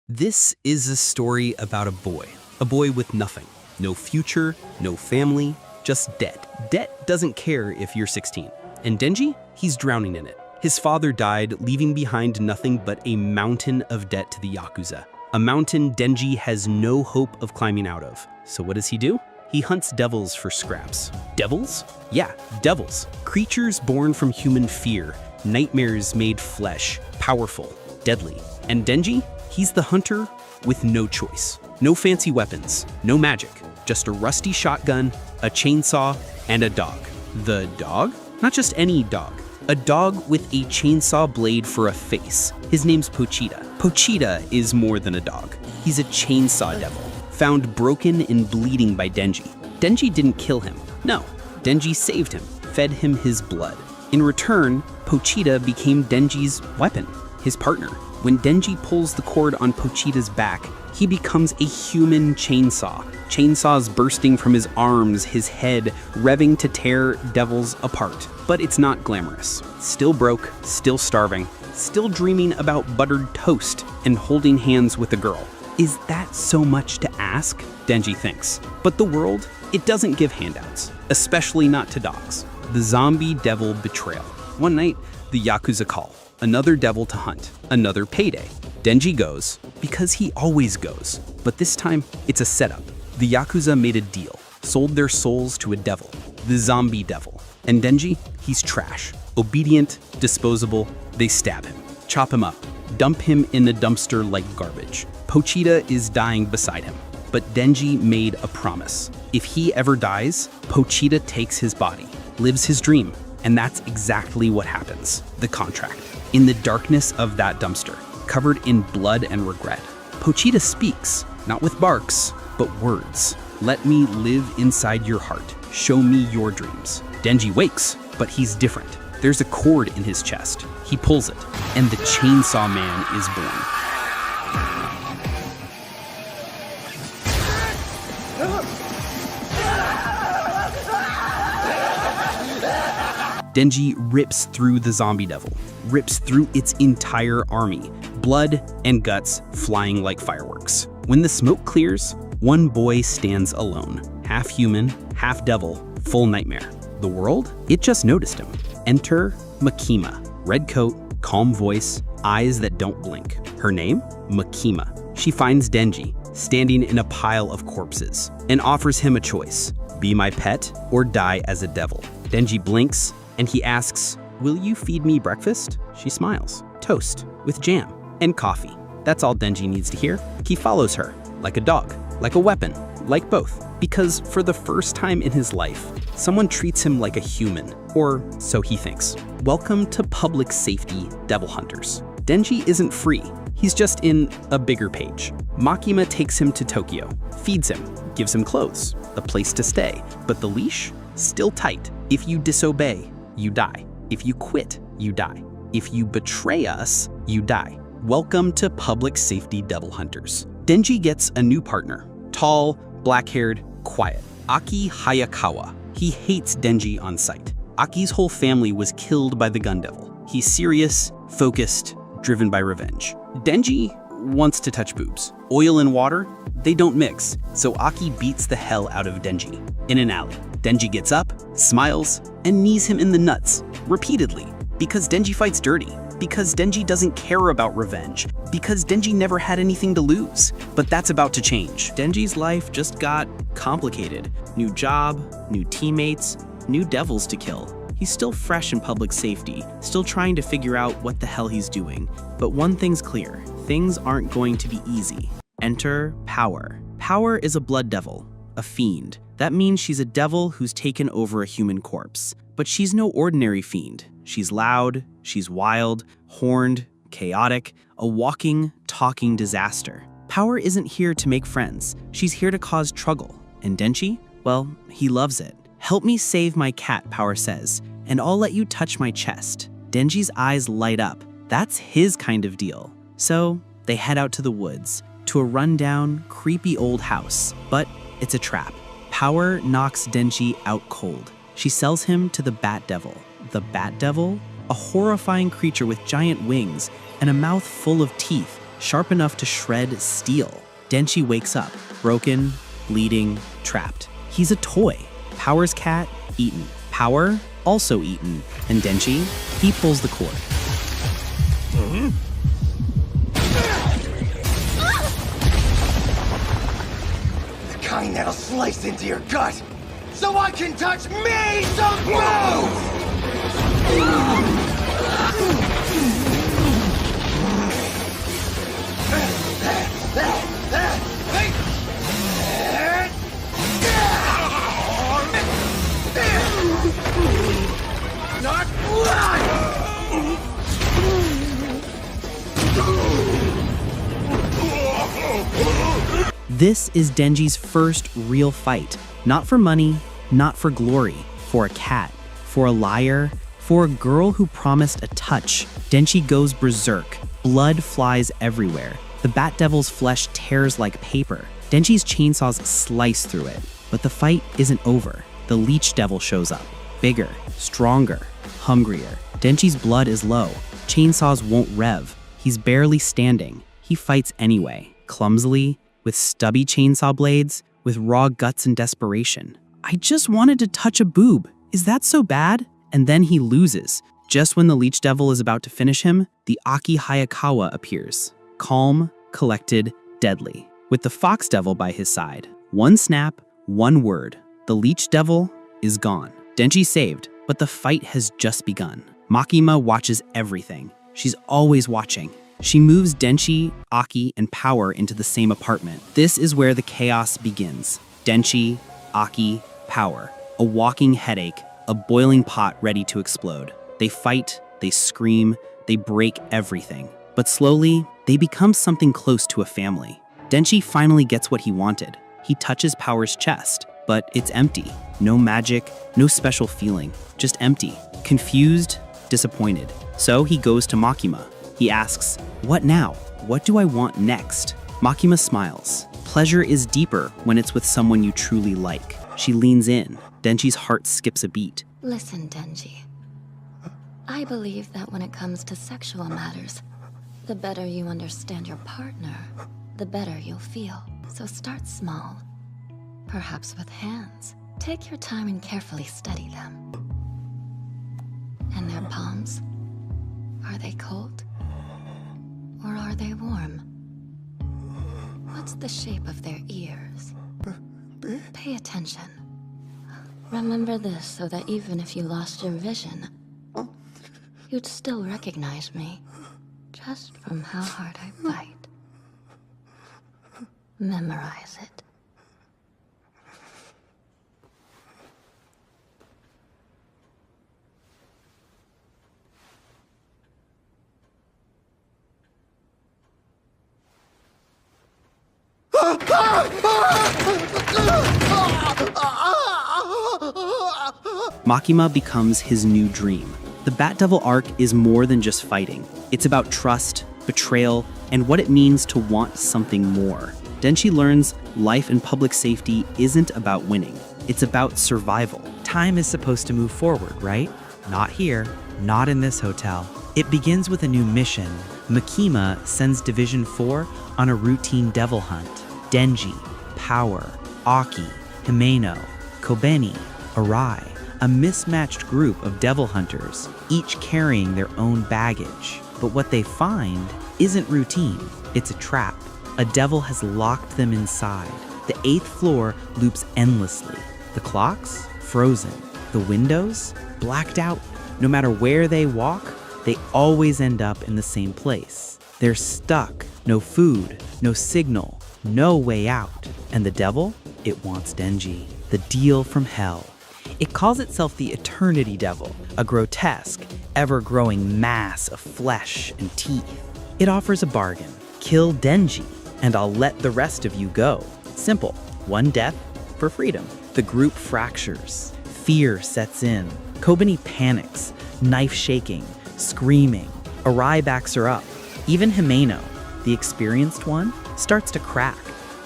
This is a story about a boy with nothing. No future, no family, just debt. Debt doesn't care if you're 16. And Denji, he's drowning in it. His father died, leaving behind nothing but a mountain of debt to the Yakuza. A mountain Denji has no hope of climbing out of. So what does he do? He hunts devils for scraps. Devils? Yeah, devils. Creatures born from human fear, nightmares made flesh, powerful, deadly. And Denji? He's the hunter with no choice. No fancy weapons, no magic, just a rusty shotgun, a chainsaw, and a dog. The dog? Not just any dog. A dog with a chainsaw blade for a face. His name's Pochita. Pochita is more than a dog. He's a chainsaw devil, found broken and bleeding by Denji. Denji didn't kill him. No, Denji saved him, fed him his blood. In return, Pochita became Denji's weapon, his partner. When Denji pulls the cord on Pochita's back, he becomes a human chainsaw. Chainsaws bursting from his arms, his head, revving to tear devils apart. But it's not glamorous. Still broke, still starving, still dreaming about buttered toast and holding hands with a girl. Is that so much to ask? Denji thinks. But the world, it doesn't give handouts, especially not to dogs. The zombie devil betrayal. One night, the Yakuza call. Another devil to hunt, another payday. Denji goes, because he always goes. But this time, it's a setup. The Yakuza made a deal, sold their souls to a devil, the zombie devil. And Denji, he's trash. Obedient, disposable, they stab him, chop him up, dump him in a dumpster like garbage. Pochita is dying beside him. But Denji made a promise. If he ever dies, Pochita takes his body, lives his dream. And that's exactly what happens, the contract. In the darkness of that dumpster, covered in blood and regret, Pochita speaks, not with barks, but words. Let me live inside your heart. Show me your dreams. Denji wakes, but he's different. There's a cord in his chest. He pulls it, and the Chainsaw Man is born. Denji rips through the zombie devil, rips through its entire army, blood and guts flying like fireworks. When the smoke clears, one boy stands alone, half human, half devil, full nightmare. The world? It just noticed him. Enter Makima. Red coat, calm voice, eyes that don't blink. Her name? Makima. She finds Denji, standing in a pile of corpses, and offers him a choice. Be my pet or die as a devil. Denji blinks, and he asks, will you feed me breakfast? She smiles. Toast, with jam, and coffee. That's all Denji needs to hear. He follows her, like a dog, like a weapon, like both. Because for the first time in his life, someone treats him like a human, or so he thinks. Welcome to public safety devil hunters. Denji isn't free. He's just in a bigger page. Makima takes him to Tokyo, feeds him, gives him clothes, a place to stay, but the leash? Still tight. If you disobey, you die. If you quit, you die. If you betray us, you die. Welcome to public safety devil hunters. Denji gets a new partner. Tall, black-haired, quiet. Aki Hayakawa. He hates Denji on sight. Aki's whole family was killed by the gun devil. He's serious, focused, driven by revenge. Denji wants to touch boobs. Oil and water, they don't mix, so Aki beats the hell out of Denji in an alley. Denji gets up, smiles, and knees him in the nuts, repeatedly, because Denji fights dirty, because Denji doesn't care about revenge, because Denji never had anything to lose. But that's about to change. Denji's life just got complicated. New job, new teammates, new devils to kill. He's still fresh in public safety, still trying to figure out what the hell he's doing. But one thing's clear, things aren't going to be easy. Enter Power. Power is a blood devil, a fiend. That means she's a devil who's taken over a human corpse. But she's no ordinary fiend. She's loud, she's wild, horned, chaotic, a walking, talking disaster. Power isn't here to make friends. She's here to cause trouble. And Denji? Well, he loves it. Help me save my cat, Power says, and I'll let you touch my chest. Denji's eyes light up. That's his kind of deal. So they head out to the woods, to a rundown, creepy old house. But it's a trap. Power knocks Denji out cold. She sells him to the Bat Devil. The Bat Devil? A horrifying creature with giant wings and a mouth full of teeth. sharp enough to shred steel. Denji wakes up, broken, bleeding, trapped. He's a toy. Power's cat, eaten. Power, also eaten. And Denji, he pulls the cord. The kind that'll slice into your gut, so I can touch me some food! Not blood! This is Denji's first real fight. Not for money, not for glory, for a cat, for a liar, for a girl who promised a touch. Denji goes berserk. Blood flies everywhere. The Bat Devil's flesh tears like paper. Denji's chainsaws slice through it. But the fight isn't over. The Leech Devil shows up. Bigger, stronger, hungrier. Denji's blood is low. Chainsaws won't rev. He's barely standing. He fights anyway, clumsily, with stubby chainsaw blades, with raw guts and desperation. I just wanted to touch a boob. Is that so bad? And then he loses. Just when the Leech Devil is about to finish him, the Aki Hayakawa appears. Calm, collected, deadly. With the Fox Devil by his side. One snap, one word. The Leech Devil is gone. Denji saved, but the fight has just begun. Makima watches everything. She's always watching. She moves Denji, Aki, and Power into the same apartment. This is where the chaos begins. Denji, Aki, Power. A walking headache, a boiling pot ready to explode. They fight, they scream, they break everything. But slowly, they become something close to a family. Denji finally gets what he wanted. He touches Power's chest, but it's empty. No magic, no special feeling, just empty. Confused, disappointed. So he goes to Makima. He asks, "What now? What do I want next?" Makima smiles. Pleasure is deeper when it's with someone you truly like. She leans in. Denji's heart skips a beat. Listen, Denji. I believe that when it comes to sexual matters, the better you understand your partner, the better you'll feel. So start small. Perhaps with hands. Take your time and carefully study them. And their palms? Are they cold? Or are they warm? What's the shape of their ears? Pay attention. Remember this so that even if you lost your vision, you'd still recognize me, just from how hard I bite. Memorize it. Makima becomes his new dream. The Bat Devil arc is more than just fighting. It's about trust, betrayal, and what it means to want something more. Denji learns life and public safety isn't about winning. It's about survival. Time is supposed to move forward, right? Not here, not in this hotel. It begins with a new mission. Makima sends Division 4 on a routine devil hunt. Denji, Power, Aki, Himeno, Kobeni, Arai, a mismatched group of devil hunters, each carrying their own baggage. But what they find isn't routine, it's a trap. A devil has locked them inside. The 8th floor loops endlessly. The clocks? Frozen. The windows? Blacked out. No matter where they walk, they always end up in the same place. They're stuck. No food, no signal, no way out. And the devil? It wants Denji. The deal from hell. It calls itself the Eternity Devil, a grotesque, ever-growing mass of flesh and teeth. It offers a bargain. Kill Denji, and I'll let the rest of you go. Simple. One death for freedom. The group fractures. Fear sets in. Kobeni panics, knife shaking, screaming. Arai backs her up. Even Himeno, the experienced one, starts to crack.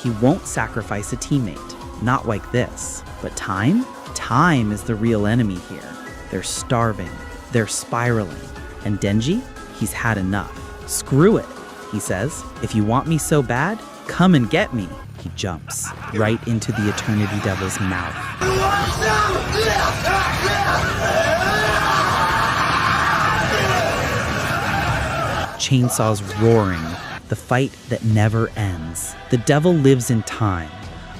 He won't sacrifice a teammate. Not like this. But time? Time is the real enemy here. They're starving. They're spiraling. And Denji? He's had enough. Screw it. he says. If you want me so bad, come and get me. He jumps right into the Eternity Devil's mouth. Chainsaws roaring, the fight that never ends. The devil lives in time,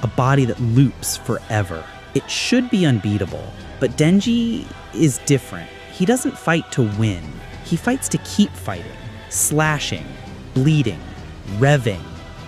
a body that loops forever. It should be unbeatable, but Denji is different. He doesn't fight to win. He fights to keep fighting, slashing, bleeding, revving,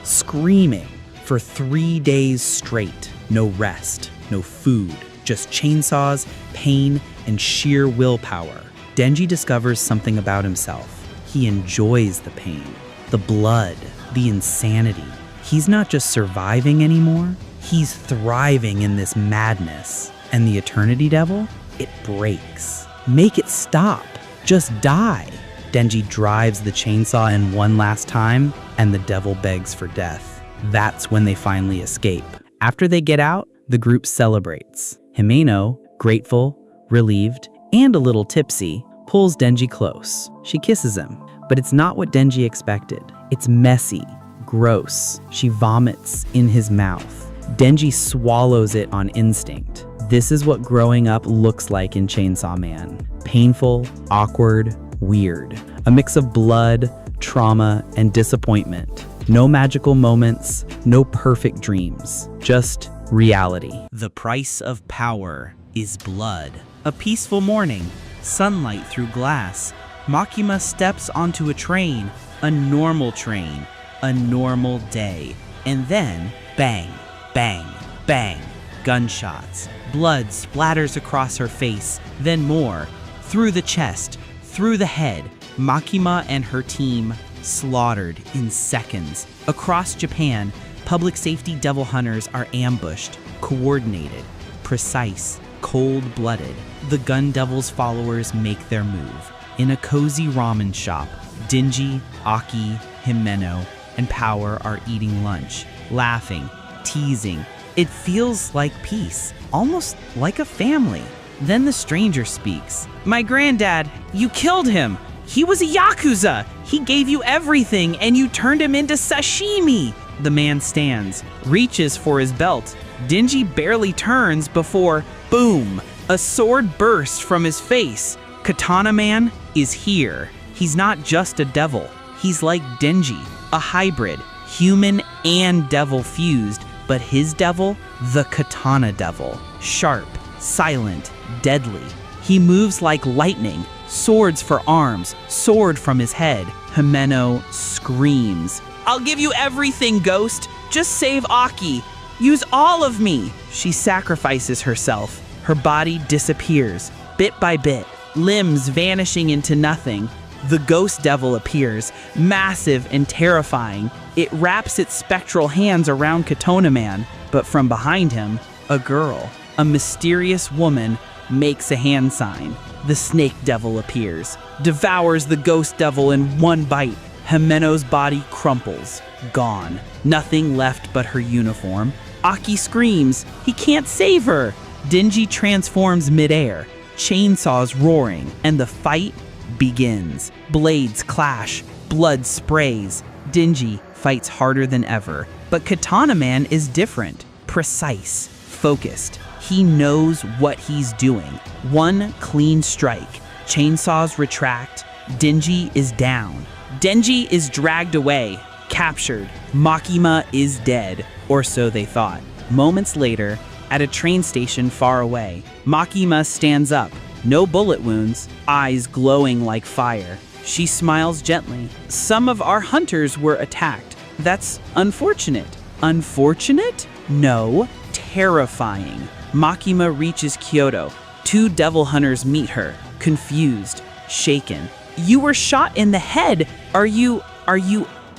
screaming for 3 days straight. No rest, no food, just chainsaws, pain, and sheer willpower. Denji discovers something about himself. He enjoys the pain, the blood, the insanity. He's not just surviving anymore, he's thriving in this madness. And the Eternity Devil, it breaks. Make it stop. Just die. Denji drives the chainsaw in one last time, and the devil begs for death. That's when they finally escape. After they get out, the group celebrates. Himeno, grateful, relieved, and a little tipsy, pulls Denji close. She kisses him, but it's not what Denji expected. It's messy, gross. She vomits in his mouth. Denji swallows it on instinct. This is what growing up looks like in Chainsaw Man. Painful, awkward, weird. A mix of blood, trauma, and disappointment. No magical moments, no perfect dreams, just reality. The price of power is blood. A peaceful morning, sunlight through glass. Makima steps onto a train, a normal train, a normal day. And then, bang, bang, bang, gunshots. Blood splatters across her face, then more. Through the chest, through the head. Makima and her team slaughtered in seconds. Across Japan, public safety devil hunters are ambushed, coordinated, precise, cold-blooded. The Gun Devil's followers make their move. In a cozy ramen shop, Denji, Aki, Himeno, and Power are eating lunch, laughing, teasing. It feels like peace, almost like a family. Then the stranger speaks. "My granddad, you killed him. He was a Yakuza. He gave you everything and you turned him into sashimi." The man stands, reaches for his belt. Denji barely turns before, boom, a sword bursts from his face. Katana Man is here. He's not just a devil. He's like Denji, a hybrid, human and devil fused, but his devil, the Katana Devil. Sharp, silent, deadly. He moves like lightning, swords for arms, sword from his head. Himeno screams, "I'll give you everything, Ghost. Just save Aki. Use all of me." She sacrifices herself. Her body disappears, bit by bit, limbs vanishing into nothing. The Ghost Devil appears, massive and terrifying. It wraps its spectral hands around Katana Man, but from behind him, a girl, a mysterious woman, makes a hand sign. The Snake Devil appears, devours the Ghost Devil in one bite. Himeno's body crumples, gone. Nothing left but her uniform. Aki screams, he can't save her. Denji transforms midair, chainsaws roaring, and the fight begins. Blades clash, blood sprays. Denji fights harder than ever, but Katana Man is different, precise, focused. He knows what he's doing. One clean strike. Chainsaws retract. Denji is down. Denji is dragged away, captured. Makima is dead, or so they thought. Moments later, at a train station far away, Makima stands up. No bullet wounds, eyes glowing like fire. She smiles gently. "Some of our hunters were attacked. That's unfortunate." Unfortunate? No, terrifying. Makima reaches Kyoto. Two devil hunters meet her, confused, shaken. "You were shot in the head. Are you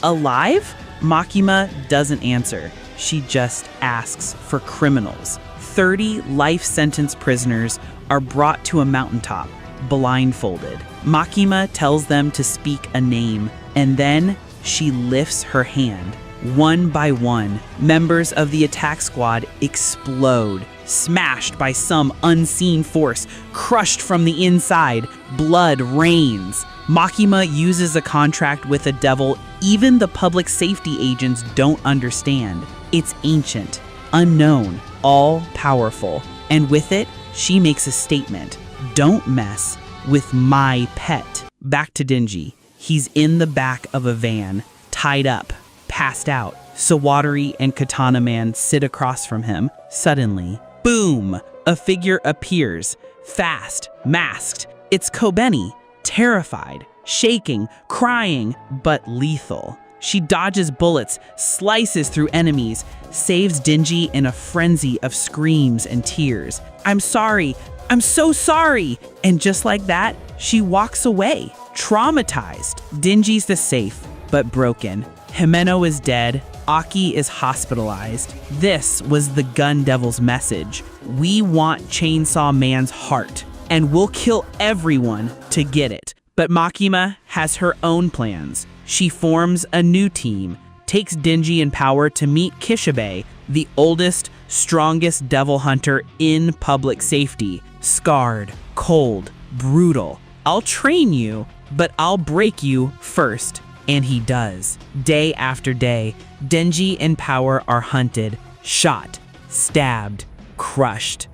alive?" Makima doesn't answer. She just asks for criminals. 30 life sentence prisoners are brought to a mountaintop, blindfolded. Makima tells them to speak a name, and then she lifts her hand. One by one, members of the attack squad explode, smashed by some unseen force, crushed from the inside. Blood rains. Makima uses a contract with a devil even the public safety agents don't understand. It's ancient, unknown, all-powerful. And with it, she makes a statement. Don't mess with my pet. Back to Denji. He's in the back of a van, tied up, passed out. Sawatari and Katana Man sit across from him. Suddenly, boom! A figure appears, fast, masked. It's Kobeni, terrified, shaking, crying, but lethal. She dodges bullets, slices through enemies, saves Denji in a frenzy of screams and tears. "I'm sorry, I'm so sorry!" And just like that, she walks away, traumatized. Denji's the safe, but broken. Himeno is dead. Aki is hospitalized. This was the Gun Devil's message. We want Chainsaw Man's heart, and we'll kill everyone to get it. But Makima has her own plans. She forms a new team, takes Denji and Power to meet Kishibe, the oldest, strongest devil hunter in public safety. Scarred, cold, brutal. "I'll train you, but I'll break you first." And he does. Day after day, Denji and Power are hunted, shot, stabbed, crushed.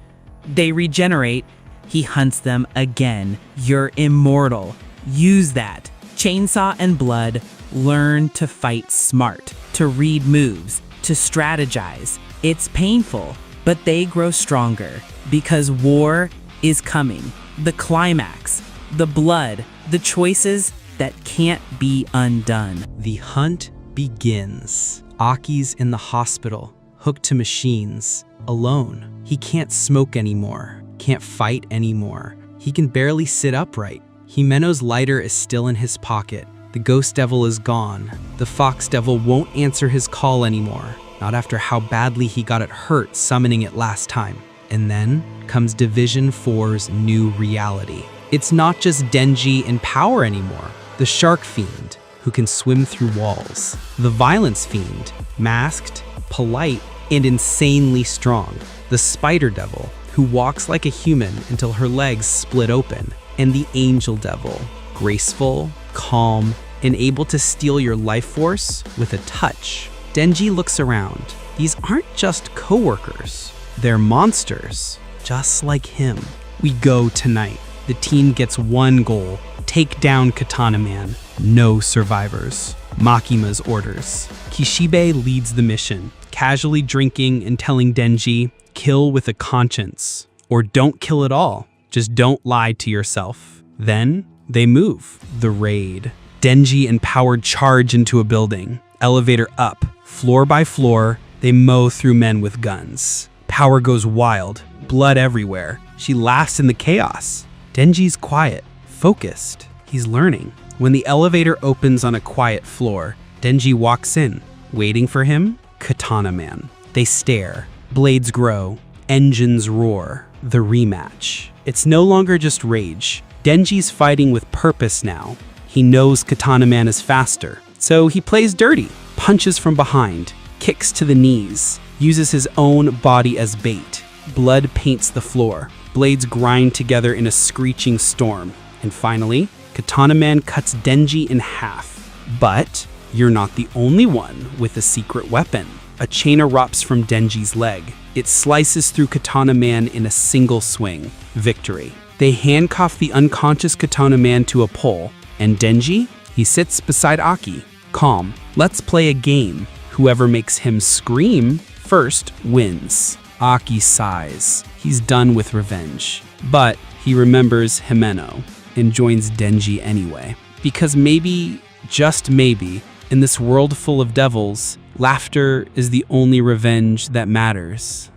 They regenerate. He hunts them again. "You're immortal. Use that." Chainsaw and Blood learn to fight smart, to read moves, to strategize. It's painful, but they grow stronger because war is coming. The climax, the blood, the choices that can't be undone. The hunt begins. Aki's in the hospital, hooked to machines, alone. He can't smoke anymore, can't fight anymore. He can barely sit upright. Himeno's lighter is still in his pocket. The ghost devil is gone. The fox devil won't answer his call anymore, not after how badly he got it hurt summoning it last time. And then comes Division 4's new reality. It's not just Denji and Power anymore. The Shark Fiend, who can swim through walls. The Violence Fiend, masked, polite, and insanely strong. The Spider Devil, who walks like a human until her legs split open. And the Angel Devil, graceful, calm, and able to steal your life force with a touch. Denji looks around. These aren't just coworkers. They're monsters, just like him. We go tonight. The team gets one goal. Take down Katana Man. No survivors. Makima's orders. Kishibe leads the mission, casually drinking and telling Denji, "Kill with a conscience." Or don't kill at all. Just don't lie to yourself. Then they move. The raid. Denji and Power charge into a building. Elevator up. Floor by floor, they mow through men with guns. Power goes wild. Blood everywhere. She laughs in the chaos. Denji's quiet, focused. He's learning. When the elevator opens on a quiet floor, Denji walks in. Waiting for him, Katana Man. They stare. Blades grow. Engines roar. The rematch. It's no longer just rage. Denji's fighting with purpose now. He knows Katana Man is faster, so he plays dirty. Punches from behind, kicks to the knees, uses his own body as bait. Blood paints the floor. Blades grind together in a screeching storm. And finally, Katana Man cuts Denji in half. But you're not the only one with a secret weapon. A chain erupts from Denji's leg. It slices through Katana Man in a single swing. Victory. They handcuff the unconscious Katana Man to a pole. And Denji? He sits beside Aki, calm. Let's play a game. Whoever makes him scream first wins. Aki sighs. He's done with revenge. But he remembers Himeno and joins Denji anyway. Because maybe, just maybe, in this world full of devils, laughter is the only revenge that matters.